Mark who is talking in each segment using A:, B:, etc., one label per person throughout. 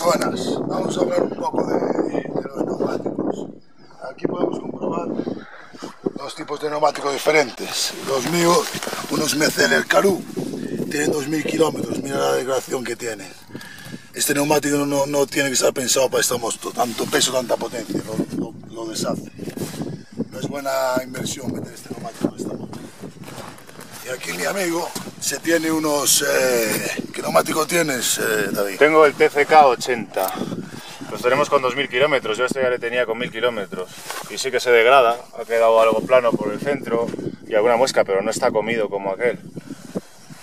A: buenas. Vamos a hablar un poco de los neumáticos. Aquí podemos comprobar dos tipos de neumáticos diferentes. Los míos, unos Metzeler Karoo, tienen 2000 kilómetros. Mira la degradación que tiene. Este neumático no tiene que estar pensado para esta moto, tanto peso, tanta potencia, lo deshace. No es buena inversión meter este neumático en esta moto. Y aquí mi amigo se tiene unos... ¿qué neumático tienes, David?
B: Tengo el TCK 80. Los tenemos con 2000 kilómetros, yo este ya le tenía con 1000 kilómetros. Y sí que se degrada, ha quedado algo plano por el centro y alguna muesca, pero no está comido como aquel.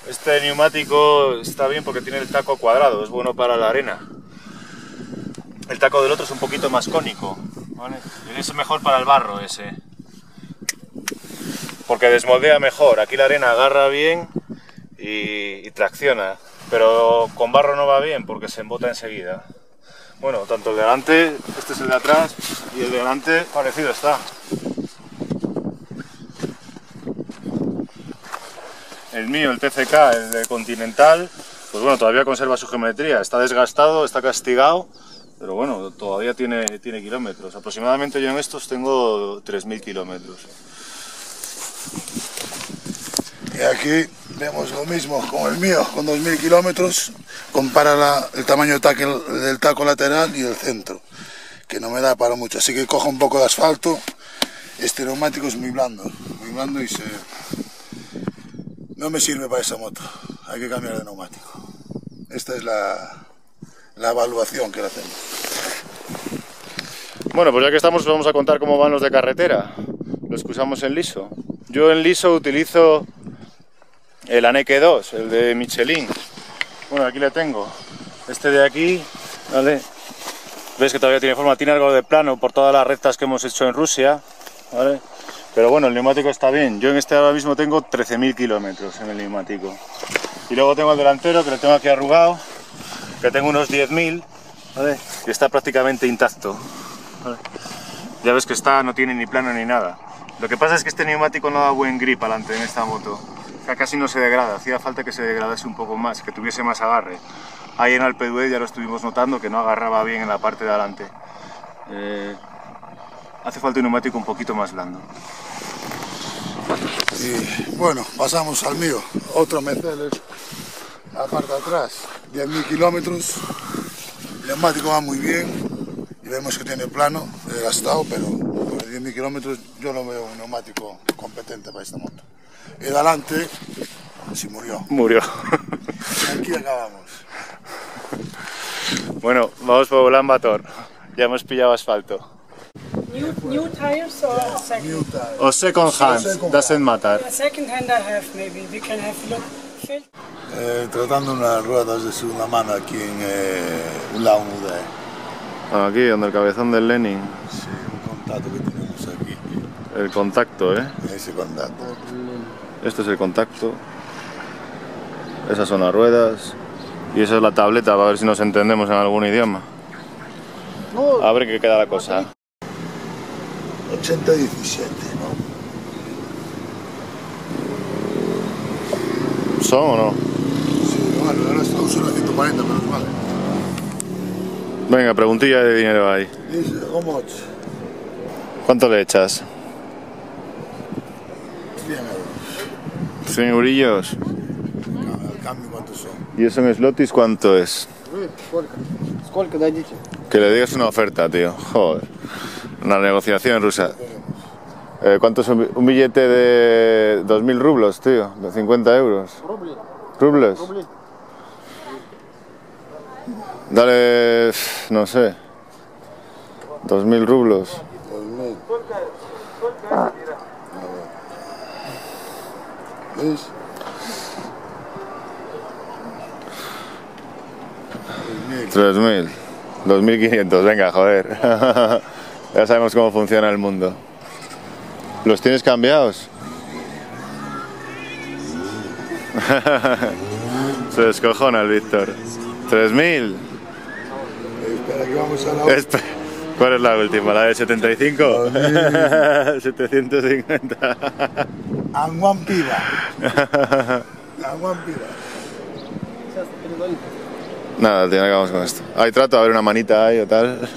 B: Este neumático está bien porque tiene el taco cuadrado, es bueno para la arena. El taco del otro es un poquito más cónico, ¿vale? Y es mejor para el barro ese, porque desmoldea mejor. Aquí la arena agarra bien y tracciona, pero con barro no va bien porque se embota enseguida. Bueno, tanto el de delante, este es el de atrás, y el de delante parecido está. El mío, el TCK, el de Continental, pues bueno, todavía conserva su geometría, está desgastado, está castigado, pero bueno, todavía tiene kilómetros. Aproximadamente yo en estos tengo 3000 kilómetros.
A: Y aquí vemos lo mismo con el mío, con 2000 kilómetros. Compara el tamaño del taco lateral y el centro, que no me da para mucho, así que cojo un poco de asfalto. Este neumático es muy blando y no me sirve para esa moto, hay que cambiar de neumático. Esta es la evaluación que le hacemos.
B: Bueno, pues ya que estamos, vamos a contar cómo van los de carretera, los que usamos en liso. Yo en liso utilizo el Aneke 2, el de Michelin. Bueno, aquí le tengo. Este de aquí, ¿vale? Ves que todavía tiene forma, tiene algo de plano por todas las rectas que hemos hecho en Rusia, ¿vale? Pero bueno, el neumático está bien. Yo en este ahora mismo tengo 13.000 kilómetros en el neumático. Y luego tengo el delantero, que lo tengo aquí arrugado, que tengo unos 10.000, ¿vale? Y está prácticamente intacto, ¿vale? Ya ves que no tiene ni plano ni nada. Lo que pasa es que este neumático no da buen grip adelante en esta moto. O sea, casi no se degrada, hacía falta que se degradase un poco más, que tuviese más agarre. Ahí en Alpe d'Huez ya lo estuvimos notando, que no agarraba bien en la parte de adelante. Hace falta un neumático un poquito más blando.
A: Y bueno, pasamos al mío, otro Metzeler, la parte de atrás, 10.000 kilómetros, el neumático va muy bien y vemos que tiene plano, gastado, pero con 10.000 kilómetros yo no veo un neumático competente para esta moto. Y adelante, sí murió.
B: Murió.
A: Y aquí acabamos.
B: Bueno, vamos por Ulan Bator, ya hemos pillado asfalto.
C: New tires or second?
A: New tire.
B: O second hand, doesn't matter.
C: Second hand I have maybe. We can have look.
A: Tratando unas ruedas de segunda mano aquí en Ulan Ude.
B: Aquí, donde el cabezón del Lenin.
A: Sí, un contacto que tenemos aquí.
B: El contacto, ¿eh?
A: Ese contacto.
B: Este es el contacto. Esas son las ruedas. Y esa es la tableta, para ver si nos entendemos en algún idioma. A ver qué queda la cosa.
A: 80-17, ¿no?
B: ¿Son o no?
A: Sí, bueno, ahora estamos solo a 140, pero es vale.
B: Venga, preguntilla de dinero ahí.
A: Dice, how much?
B: ¿Cuánto le echas?
A: 100 euros.
B: 100 eurillos.
A: ¿Al cambio cuántos son?
B: ¿Y eso en slotis cuánto es?
D: Сколько дадите?
B: Que le digas una oferta, tío. Joder. Una negociación rusa. ¿Cuánto es un billete de 2000 rublos, tío? De 50 euros.
D: Рубли.
B: ¿Rubles?
D: Рубли.
B: Dale, no sé. 2000 rublos.
A: 2000. ¿Ves?
B: 3000. 2500, venga, joder. Ya sabemos cómo funciona el mundo. ¿Los tienes cambiados? Se descojona el Víctor. 3000.
A: Espera que vamos a la...
B: ¿Cuál es la última? ¿La de 75? 750.
A: Anguan Piva. Anguan Piva.
D: Сейчас перезвоню.
B: Nada, tío, acabamos con esto. Hay trato, a ver una manita ahí o tal.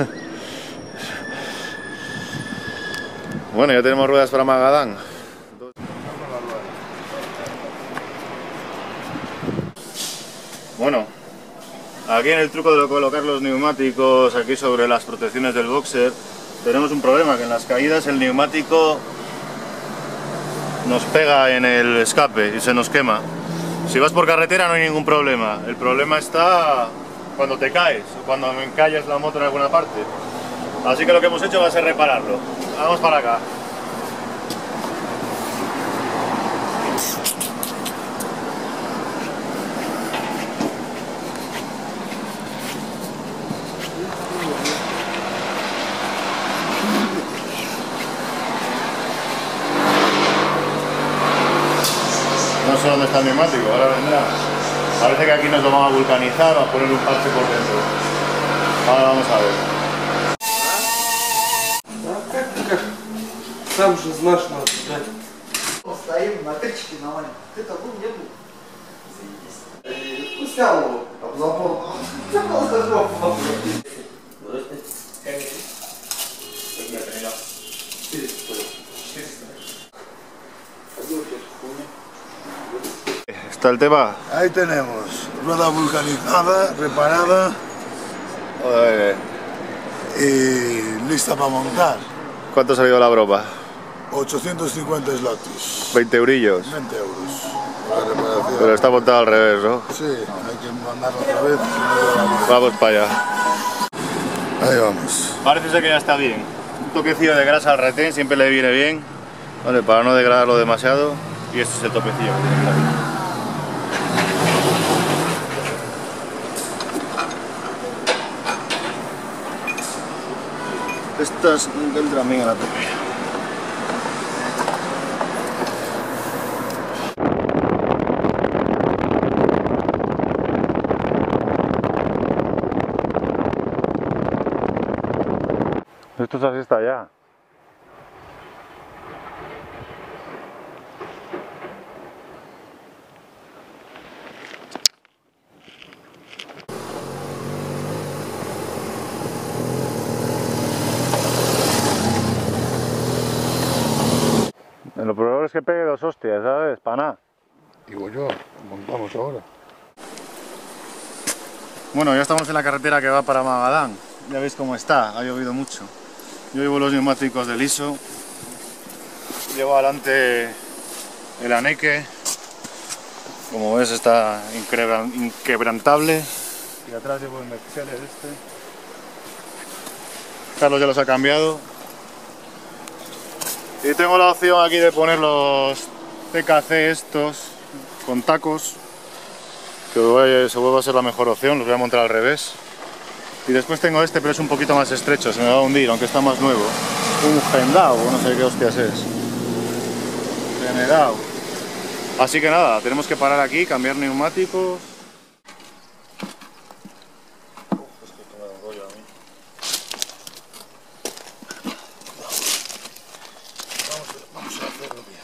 B: Bueno, ya tenemos ruedas para Magadán. Bueno, aquí en el truco de colocar los neumáticos, aquí sobre las protecciones del boxer, tenemos un problema, que en las caídas el neumático nos pega en el escape y se nos quema. Si vas por carretera no hay ningún problema, el problema está cuando te caes o cuando encallas la moto en alguna parte. Así que lo que hemos hecho va a ser repararlo. Vamos para acá. No sé dónde está el neumático, ahora vendrá. Parece que aquí nos lo van a vulcanizar o a poner un parche por dentro. Ahora vamos a ver.
D: Сам же знаешь, надо ждать.
E: Стоим на тычке на маленьком. Ты-то был, не был? Ну, снял его, там забор.
B: ¿Está el tema?
A: Ahí tenemos, rueda vulcanizada, reparada y lista para montar.
B: ¿Cuánto ha salido la broma?
A: 850 slotis,
B: 20 eurillos.
A: 20 euros por la reparación.
B: Pero está montado al revés, ¿no?
A: Sí, hay que mandarlo otra vez.
B: Vamos para allá.
A: Ahí vamos.
B: Parece ser que ya está bien. Un toquecillo de grasa al retén siempre le viene bien, ¿vale? Para no degradarlo demasiado. Y este es el toquecillo que tiene que ir ahí. Estas nunca entran bien a la tope. Esto es así está ya. Lo probable es que pegue dos hostias, ¿sabes? Para nada.
A: Digo yo, montamos ahora.
B: Bueno, ya estamos en la carretera que va para Magadán. Ya veis cómo está, ha llovido mucho. Yo llevo los neumáticos de liso. Llevo adelante el Aneque. Como ves está inquebrantable. Y atrás llevo el Mercedes este. Carlos ya los ha cambiado. Y tengo la opción aquí de poner los TKC estos con tacos, que se vuelve a ser la mejor opción, los voy a montar al revés. Y después tengo este, pero es un poquito más estrecho, se me va a hundir, aunque está más nuevo. Un Gendao, no sé qué hostias es. Generao. Así que nada, tenemos que parar aquí, cambiar neumáticos.
A: Vamos a hacerlo bien.